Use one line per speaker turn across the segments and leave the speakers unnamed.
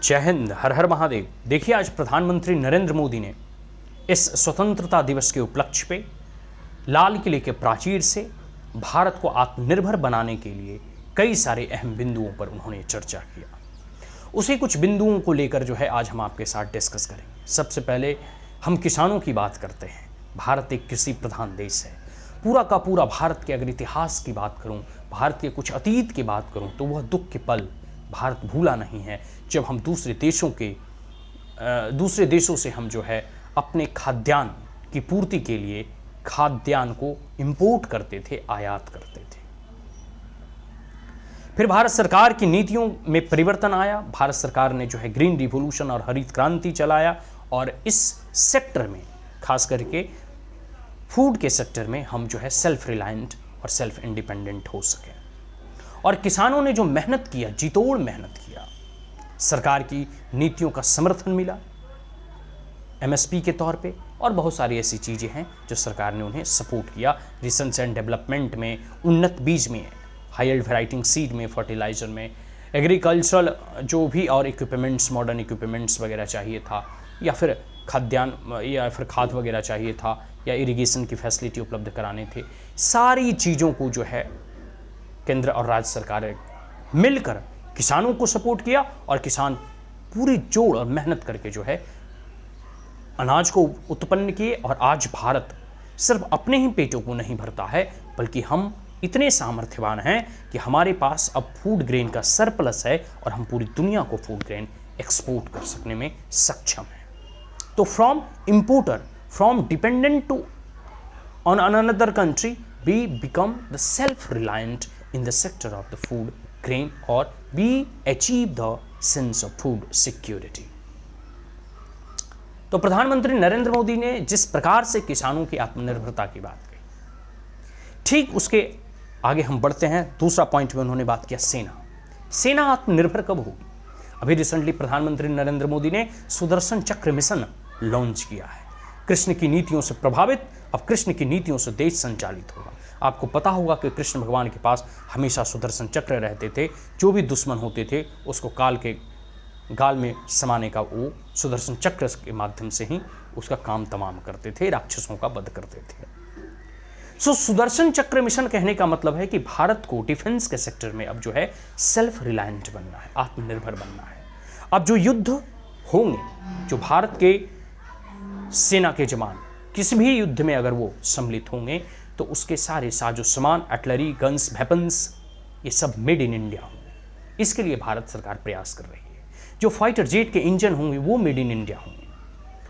जय हिंद, हर हर महादेव। देखिए, आज प्रधानमंत्री नरेंद्र मोदी ने इस स्वतंत्रता दिवस के उपलक्ष्य पे लाल किले के प्राचीर से भारत को आत्मनिर्भर बनाने के लिए कई सारे अहम बिंदुओं पर उन्होंने चर्चा किया। उसी कुछ बिंदुओं को लेकर जो है आज हम आपके साथ डिस्कस करेंगे। सबसे पहले हम किसानों की बात करते हैं। भारत एक कृषि प्रधान देश है। पूरा का पूरा भारत के अगर इतिहास की बात करूं, भारत के कुछ अतीत की बात करूं, तो वह दुख के पल भारत भूला नहीं है जब हम दूसरे देशों से हम जो है अपने खाद्यान्न की पूर्ति के लिए खाद्यान्न को इंपोर्ट करते थे, आयात करते थे। फिर भारत सरकार की नीतियों में परिवर्तन आया। भारत सरकार ने जो है ग्रीन रिवॉल्यूशन और हरित क्रांति चलाया और इस सेक्टर में, खास करके फूड के सेक्टर में, हम जो है सेल्फ रिलायंट और सेल्फ इंडिपेंडेंट हो सके। और किसानों ने जो मेहनत किया, जीतोड़ मेहनत किया, सरकार की नीतियों का समर्थन मिला एमएसपी के तौर पे, और बहुत सारी ऐसी चीज़ें हैं जो सरकार ने उन्हें सपोर्ट किया। रिसर्च एंड डेवलपमेंट में, उन्नत बीज में, हायर वैरायटी सीड में, फर्टिलाइजर में, एग्रीकल्चरल जो भी और इक्विपमेंट्स, मॉडर्न इक्विपमेंट्स वगैरह चाहिए था, या फिर खाद्यान्न या फिर खाद वगैरह चाहिए था, या इरिगेशन की फैसिलिटी उपलब्ध कराने थे। सारी चीज़ों को जो है केंद्र और राज्य सरकारें मिलकर किसानों को सपोर्ट किया, और किसान पूरी जोड़ और मेहनत करके जो है अनाज को उत्पन्न किए। और आज भारत सिर्फ अपने ही पेटों को नहीं भरता है, बल्कि हम इतने सामर्थ्यवान हैं कि हमारे पास अब फूड ग्रेन का सरप्लस है और हम पूरी दुनिया को फूड ग्रेन एक्सपोर्ट कर सकने में सक्षम हैं। तो from importer, from dependent to on another country, we become the self-reliant in the sector of the food grain, or we achieve the sense of food security। तो प्रधानमंत्री नरेंद्र मोदी ने जिस प्रकार से किसानों की आत्मनिर्भरता की बात की, ठीक उसके आगे हम बढ़ते हैं। दूसरा पॉइंट में उन्होंने बात किया सेना आत्मनिर्भर कब होगी। अभी रिसेंटली प्रधानमंत्री नरेंद्र मोदी ने सुदर्शन चक्र मिशन लॉन्च किया है। कृष्ण की नीतियों से प्रभावित, अब कृष्ण की नीतियों से देश संचालित होगा। आपको पता होगा कि कृष्ण भगवान के पास हमेशा सुदर्शन चक्र रहते थे। जो भी दुश्मन होते थे उसको काल के गाल में समाने का वो सुदर्शन चक्र के माध्यम से ही उसका काम तमाम करते थे, राक्षसों का वध करते थे। सुदर्शन चक्र मिशन कहने का मतलब है कि भारत को डिफेंस के सेक्टर में अब जो है सेल्फ रिलायंट बनना है, आत्मनिर्भर बनना है। अब जो युद्ध होंगे, जो भारत के सेना के जवान किसी भी युद्ध में अगर वो सम्मिलित होंगे, तो उसके सारे साजो सामान, आर्टिलरी, गन्स, वेपन्स, ये सब मेड इन इंडिया होंगे। इसके लिए भारत सरकार प्रयास कर रही है। जो फाइटर जेट के इंजन होंगे वो मेड इन इंडिया होंगे,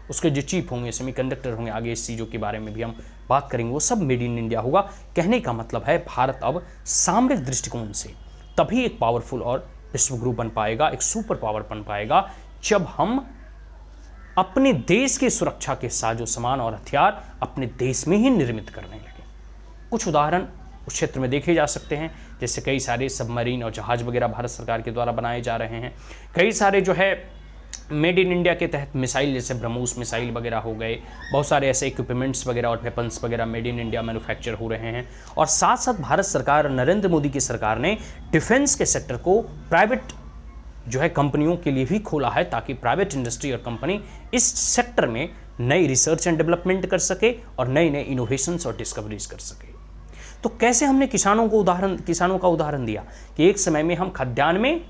उसके जो चिप होंगे, सेमीकंडक्टर होंगे, आगे इस चीज़ों के बारे में भी हम बात करेंगे, वो सब मेड इन इंडिया होगा। कहने का मतलब है भारत अब सामरिक दृष्टिकोण से तभी एक पावरफुल और विश्वगुरु बन पाएगा, एक सुपर पावर बन पाएगा, जब हम अपने देश की सुरक्षा के साजो सामान और हथियार अपने देश में ही निर्मित करने लगे। कुछ उदाहरण उस क्षेत्र में देखे जा सकते हैं, जैसे कई सारे सबमरीन और जहाज वगैरह भारत सरकार के द्वारा बनाए जा रहे हैं। कई सारे जो है मेड इन इंडिया के तहत मिसाइल, जैसे ब्रह्मोस मिसाइल वगैरह हो गए, बहुत सारे ऐसे इक्विपमेंट्स वगैरह और वेपन्स वगैरह मेड इन इंडिया मैन्युफैक्चर हो रहे हैं। और साथ साथ भारत सरकार, नरेंद्र मोदी की सरकार ने डिफेंस के सेक्टर को प्राइवेट जो है कंपनियों के लिए भी खोला है, ताकि प्राइवेट इंडस्ट्री और कंपनी इस सेक्टर में नई रिसर्च एंड डेवलपमेंट कर सके और नए नए इनोवेशंस और डिस्कवरीज कर सके। तो कैसे हमने किसानों का उदाहरण दिया कि एक समय में हम खाद्यान्न में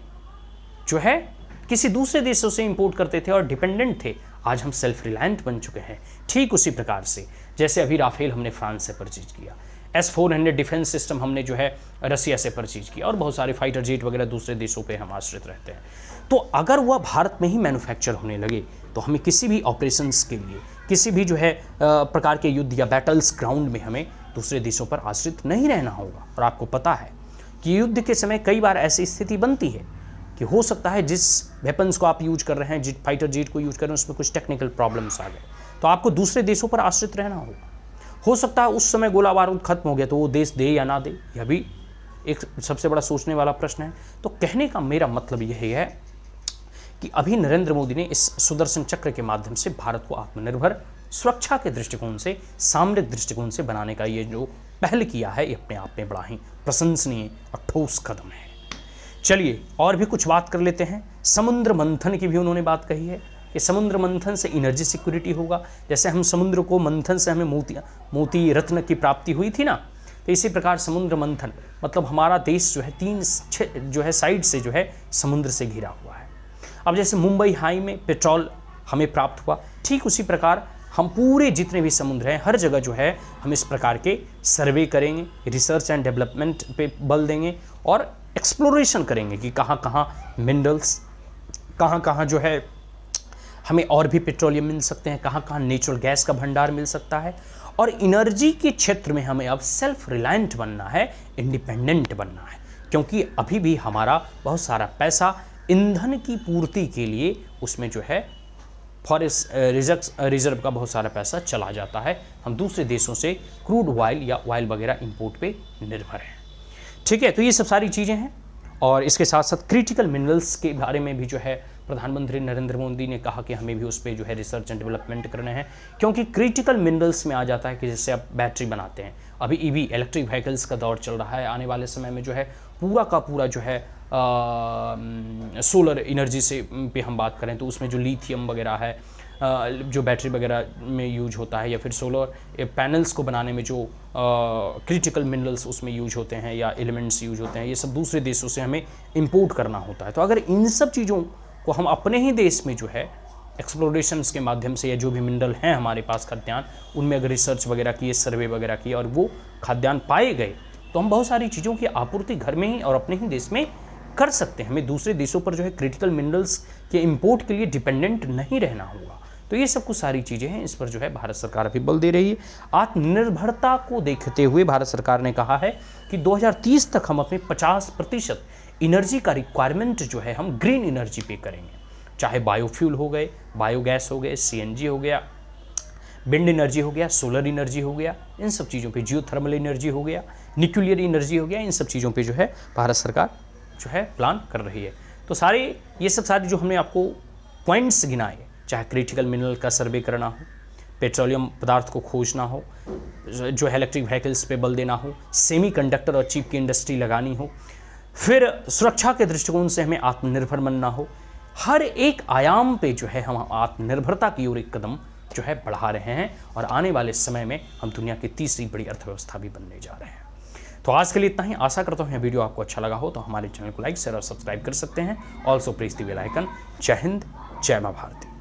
जो है किसी दूसरे देशों से इंपोर्ट करते थे और डिपेंडेंट थे, आज हम सेल्फ रिलायंट बन चुके हैं। ठीक उसी प्रकार से जैसे अभी राफेल हमने फ्रांस से परचेज किया, S-400 डिफेंस सिस्टम हमने जो है रसिया से परचेज किया, और बहुत सारे फाइटर जेट वगैरह दूसरे देशों पे हम आश्रित रहते हैं। तो अगर वह भारत में ही मैन्युफैक्चर होने लगे, तो हमें किसी भी ऑपरेशंस के लिए, किसी भी जो है प्रकार के युद्ध या बैटल्स ग्राउंड में हमें दूसरे देशों पर आश्रित नहीं रहना होगा। और आपको पता है कि युद्ध के समय कई बार ऐसी स्थिति बनती है कि हो सकता है जिस वेपन्स को आप यूज कर रहे हैं, जिस फाइटर जेट को यूज कर रहे हैं, उसमें कुछ टेक्निकल प्रॉब्लम्स आ गए, तो आपको दूसरे देशों पर आश्रित रहना होगा। हो सकता है उस समय गोला बारूद खत्म हो गया, तो वो देश दे या ना दे, यह भी एक सबसे बड़ा सोचने वाला प्रश्न है। तो कहने का मेरा मतलब यही है कि अभी नरेंद्र मोदी ने इस सुदर्शन चक्र के माध्यम से भारत को आत्मनिर्भर, सुरक्षा के दृष्टिकोण से, सामरिक दृष्टिकोण से बनाने का ये जो पहल किया है, ये अपने आप में बड़ा ही प्रशंसनीय और ठोस कदम है। चलिए और भी कुछ बात कर लेते हैं। समुद्र मंथन की भी उन्होंने बात कही है कि समुद्र मंथन से एनर्जी सिक्योरिटी होगा। जैसे हम समुद्र को मंथन से हमें मोती रत्न की प्राप्ति हुई थी ना, तो इसी प्रकार समुद्र मंथन मतलब हमारा देश जो है 3 जो है साइड से जो है समुद्र से घिरा हुआ है। अब जैसे मुंबई हाई में पेट्रोल हमें प्राप्त हुआ, ठीक उसी प्रकार हम पूरे जितने भी समुद्र हैं हर जगह जो है हम इस प्रकार के सर्वे करेंगे, रिसर्च एंड डेवलपमेंट पे बल देंगे और एक्सप्लोरेशन करेंगे कि कहाँ कहाँ मिनरल्स, कहाँ कहाँ जो है हमें और भी पेट्रोलियम मिल सकते हैं, कहाँ कहाँ नेचुरल गैस का भंडार मिल सकता है। और एनर्जी के क्षेत्र में हमें अब सेल्फ रिलायंट बनना है, इंडिपेंडेंट बनना है, क्योंकि अभी भी हमारा बहुत सारा पैसा ईंधन की पूर्ति के लिए उसमें जो है फॉरेस्ट रिजर्व का बहुत सारा पैसा चला जाता है। हम दूसरे देशों से क्रूड ऑयल या ऑयल वगैरह इंपोर्ट पे निर्भर हैं। ठीक है, तो ये सब सारी चीज़ें हैं। और इसके साथ साथ क्रिटिकल मिनरल्स के बारे में भी जो है प्रधानमंत्री नरेंद्र मोदी ने कहा कि हमें भी उस पर जो है रिसर्च एंड डेवलपमेंट करने हैं, क्योंकि क्रिटिकल मिनरल्स में आ जाता है कि जैसे आप बैटरी बनाते हैं, अभी ईवी इलेक्ट्रिक व्हीकल्स का दौर चल रहा है, आने वाले समय में जो है पूरा का पूरा जो है सोलर एनर्जी से पे हम बात करें तो उसमें जो लिथियम वगैरह है जो बैटरी वगैरह में यूज होता है, या फिर सोलर पैनल्स को बनाने में जो क्रिटिकल मिनरल्स उसमें यूज होते हैं या एलिमेंट्स यूज होते हैं, ये सब दूसरे देशों से हमें इंपोर्ट करना होता है। तो अगर इन सब चीज़ों को हम अपने ही देश में जो है एक्सप्लोरेशंस के माध्यम से या जो भी मिनरल हैं हमारे पास खाद्यान्न, उनमें अगर रिसर्च वगैरह किए, सर्वे वगैरह किए और वो खाद्यान्न पाए गए, तो हम बहुत सारी चीज़ों की आपूर्ति घर में ही और अपने ही देश में कर सकते हैं। हमें दूसरे देशों पर जो है क्रिटिकल मिनरल्स के इंपोर्ट के लिए डिपेंडेंट नहीं रहना होगा। तो ये सब कुछ सारी चीज़ें हैं, इस पर जो है भारत सरकार अभी बल दे रही है। आत्मनिर्भरता को देखते हुए भारत सरकार ने कहा है कि 2030 तक हम अपने 50% एनर्जी का रिक्वायरमेंट जो है हम ग्रीन एनर्जी पे करेंगे, चाहे बायोफ्यूल हो गए, बायोगैस हो गए, CNG हो गया, विंड एनर्जी हो गया, सोलर एनर्जी हो गया, इन सब चीज़ों पे जियोथर्मल एनर्जी हो गया, न्यूक्लियर एनर्जी हो गया, इन सब चीज़ों पे जो है भारत सरकार जो है प्लान कर रही है। तो सारे ये सब सारी जो हमने आपको पॉइंट्स गिनाए, चाहे क्रिटिकल मिनरल का सर्वे करना हो, पेट्रोलियम पदार्थ को खोजना हो, जो है इलेक्ट्रिक व्हीकल्स पे बल देना हो, सेमीकंडक्टर और चिप की इंडस्ट्री लगानी हो, फिर सुरक्षा के दृष्टिकोण से हमें आत्मनिर्भर बनना हो, हर एक आयाम पे जो है हम आत्मनिर्भरता की ओर एक कदम जो है बढ़ा रहे हैं और आने वाले समय में हम दुनिया की तीसरी बड़ी अर्थव्यवस्था भी बनने जा रहे हैं। तो आज के लिए इतना ही। आशा करता हूँ यह वीडियो आपको अच्छा लगा हो तो हमारे चैनल को लाइक, शेयर और सब्सक्राइब कर सकते हैं। Also press the bell icon. जय हिंद, जय मां भारती।